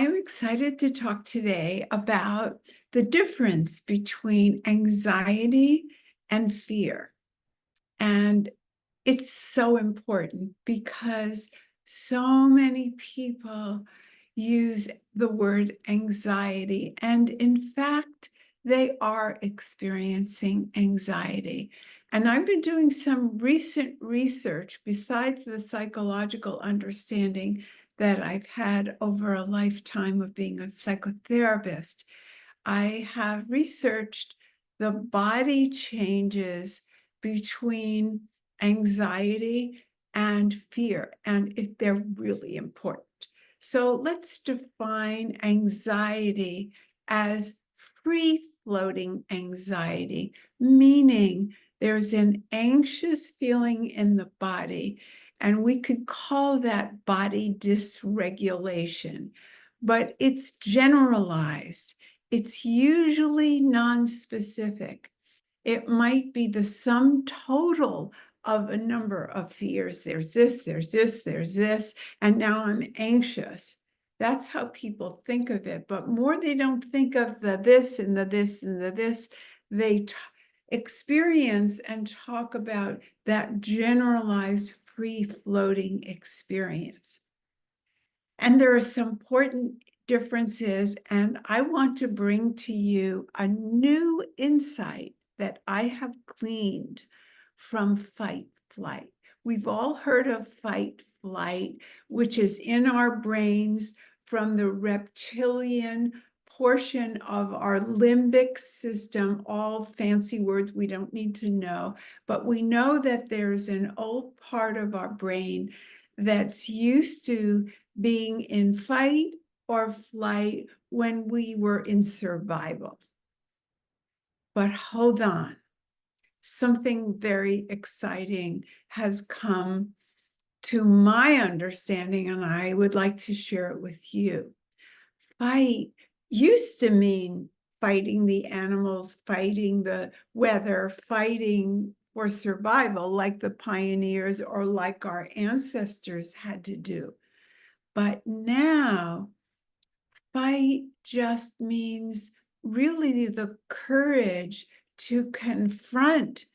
am excited to talk today about the difference between anxiety and fear. And it's so important because so many people use the word anxiety, and in fact, they are experiencing anxiety. And I've been doing some recent research besides the psychological understanding that I've had over a lifetime of being a psychotherapist. I have researched the body changes between anxiety and fear, and they're really important. So let's define anxiety as free-floating anxiety, meaning there's an anxious feeling in the body, and we could call that body dysregulation, but it's generalized. It's usually non-specific. It might be the sum total of a number of fears. There's this, there's this, there's this, and now I'm anxious. That's how people think of it, but more they don't think of the this and the this and the this. They experience and talk about that generalized free-floating experience. And there are some important differences, and I want to bring to you a new insight that I have gleaned from fight flight. We've all heard of fight flight, which is in our brains from the reptilian portion of our limbic system, all fancy words we don't need to know, but we know that there's an old part of our brain that's used to being in fight or flight when we were in survival. But hold on, something very exciting has come to my understanding, and I would like to share it with you. Fight used to mean fighting the animals, fighting the weather, fighting for survival, like the pioneers or like our ancestors had to do. But now, fight just means really the courage to confront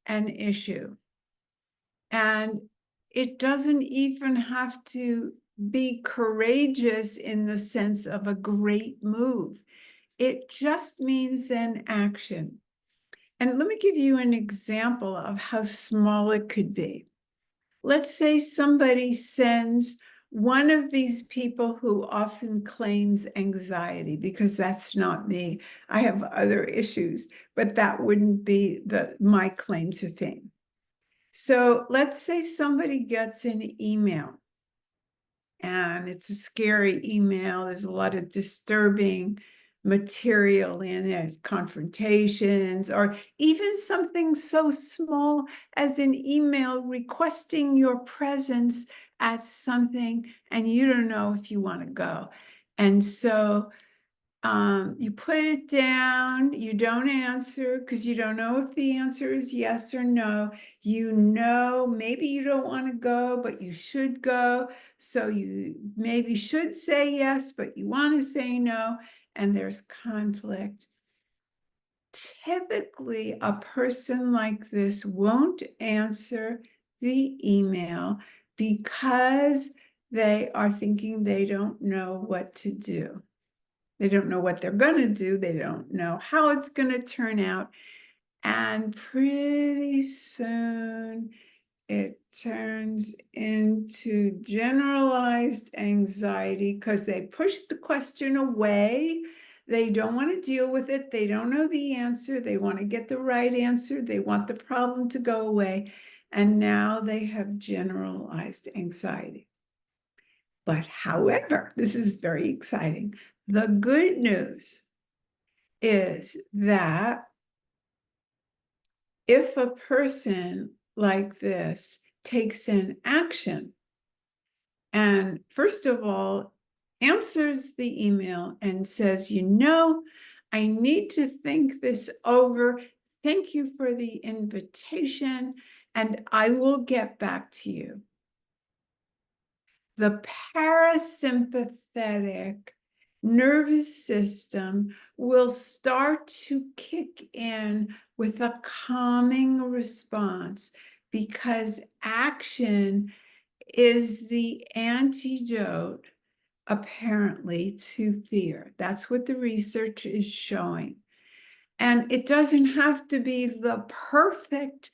an issue. And it doesn't even have to be courageous in the sense of a great move. It just means an action. And let me give you an example of how small it could be. Let's say somebody sends one of these people who often claims anxiety, because that's not me. I have other issues, but that wouldn't be my claim to fame. So let's say somebody gets an email, and it's a scary email. There's a lot of disturbing material in it, confrontations, or even something so small as an email requesting your presence at something, and you don't know if you want to go. And so you put it down, you don't answer because you don't know if the answer is yes or no. You know, maybe you don't want to go, but you should go. So you maybe should say yes, but you want to say no, and there's conflict. Typically, a person like this won't answer the email because they are thinking they don't know what to do. They don't know what they're going to do. They don't know how it's going to turn out. And pretty soon it turns into generalized anxiety because they push the question away. They don't want to deal with it. They don't know the answer. They want to get the right answer. They want the problem to go away. And now they have generalized anxiety. But however, this is very exciting. The good news is that if a person like this takes an action and first of all answers the email and says, you know, I need to think this over. Thank you for the invitation, and I will get back to you. The parasympathetic nervous system will start to kick in with a calming response, because action is the antidote, apparently, to fear. That's what the research is showing. And it doesn't have to be the perfect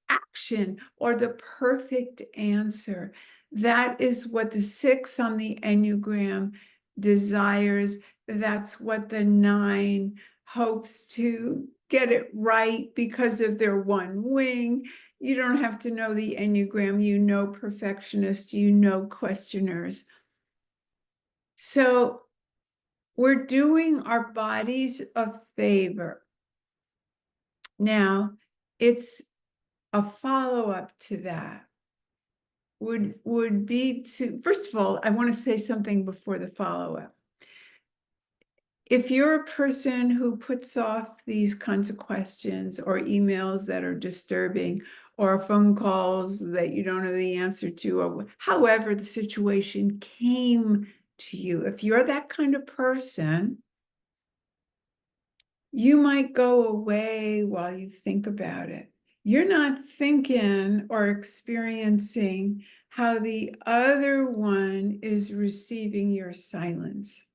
action or the perfect answer. That is what the 6 on the Enneagram desires. That's what the 9 hopes to get it right because of their one wing. You don't have to know the Enneagram. You know perfectionists, you know questioners. So we're doing our bodies a favor. Now, it's a follow-up to that would be to, first of all, I want to say something before the follow-up. If you're a person who puts off these kinds of questions or emails that are disturbing or phone calls that you don't know the answer to, or however the situation came to you, if you're that kind of person, you might go away while you think about it. You're not thinking or experiencing how the other one is receiving your silence.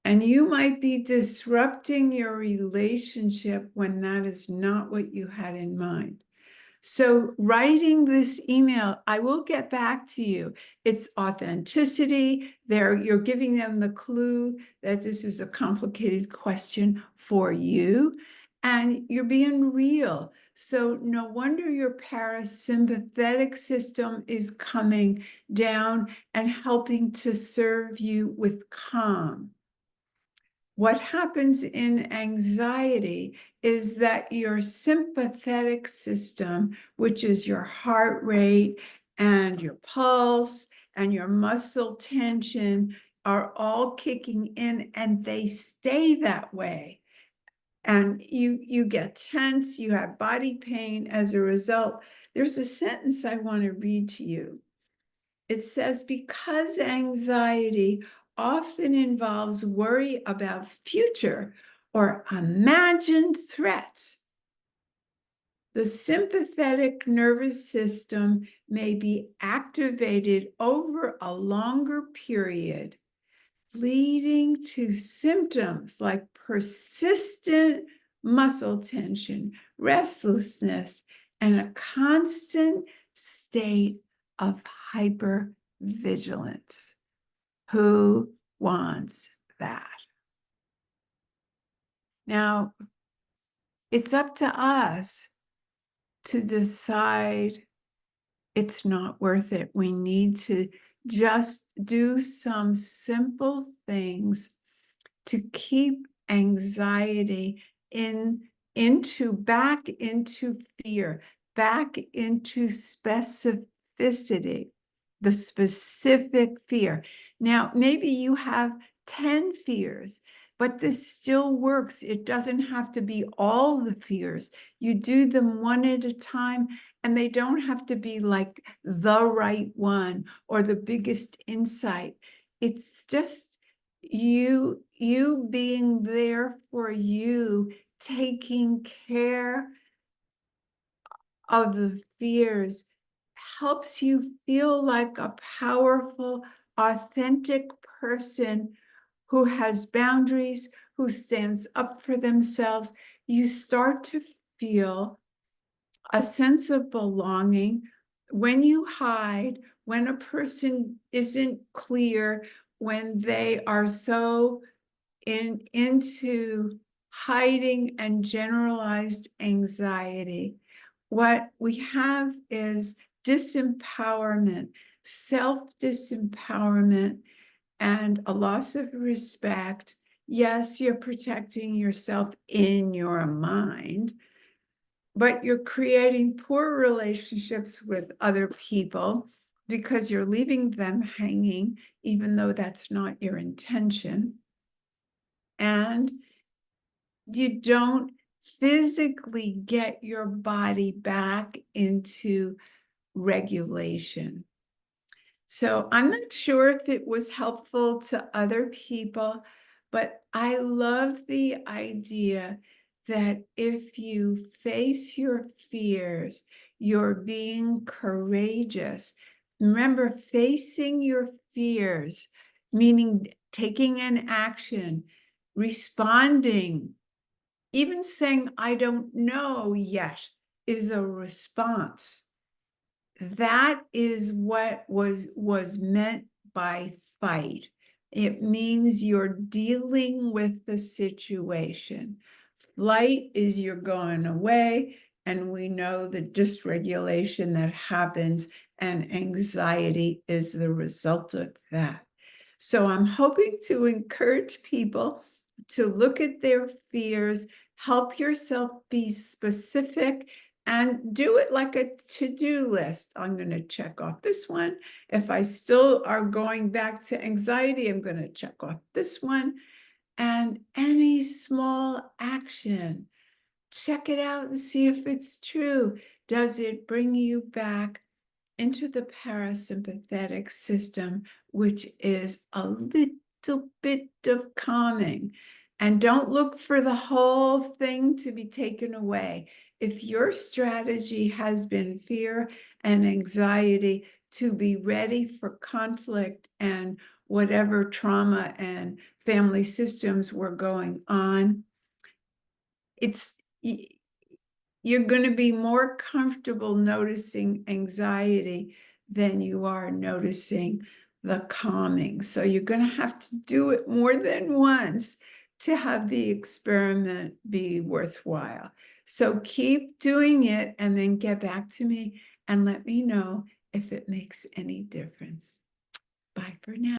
And you might be disrupting your relationship when that is not what you had in mind. So writing this email, I will get back to you. It's authenticity. You're giving them the clue that this is a complicated question for you, and you're being real. So no wonder your parasympathetic system is coming down and helping to serve you with calm. What happens in anxiety is that your sympathetic system, which is your heart rate and your pulse and your muscle tension, are all kicking in, and they stay that way. And you get tense, you have body pain as a result. There's a sentence I want to read to you. It says, because anxiety often involves worry about future or imagined threats, the sympathetic nervous system may be activated over a longer period, leading to symptoms like persistent muscle tension, restlessness, and a constant state of hypervigilance. Who wants that? Now, it's up to us to decide it's not worth it. We need to just do some simple things to keep anxiety back into fear, back into specificity, the specific fear. Now, maybe you have 10 fears, but this still works. It doesn't have to be all the fears. You do them one at a time, and they don't have to be like the right one or the biggest insight. It's just you being there for you, taking care of the fears, helps you feel like a powerful, authentic person who has boundaries, who stands up for themselves. You start to feel a sense of belonging. When you hide, when a person isn't clear, when they are so into hiding and generalized anxiety, what we have is disempowerment, self-disempowerment, and a loss of respect. Yes, you're protecting yourself in your mind, but you're creating poor relationships with other people because you're leaving them hanging, even though that's not your intention. And you don't physically get your body back into regulation. So I'm not sure if it was helpful to other people, but I love the idea that if you face your fears, you're being courageous. Remember, facing your fears, meaning taking an action, responding, even saying, I don't know yet, is a response. That is what was meant by fight. It means you're dealing with the situation. Flight is you're going away, and we know the dysregulation that happens, and anxiety is the result of that. So I'm hoping to encourage people to look at their fears, help yourself be specific, and do it like a to-do list. I'm going to check off this one. If I still are going back to anxiety, I'm going to check off this one. And any small action, check it out and see if it's true. Does it bring you back into the parasympathetic system, which is a little bit of calming? And don't look for the whole thing to be taken away. If your strategy has been fear and anxiety, to be ready for conflict and whatever trauma and family systems were going on, you're going to be more comfortable noticing anxiety than you are noticing the calming. So you're going to have to do it more than once to have the experiment be worthwhile. So keep doing it and then get back to me and let me know if it makes any difference. Bye for now.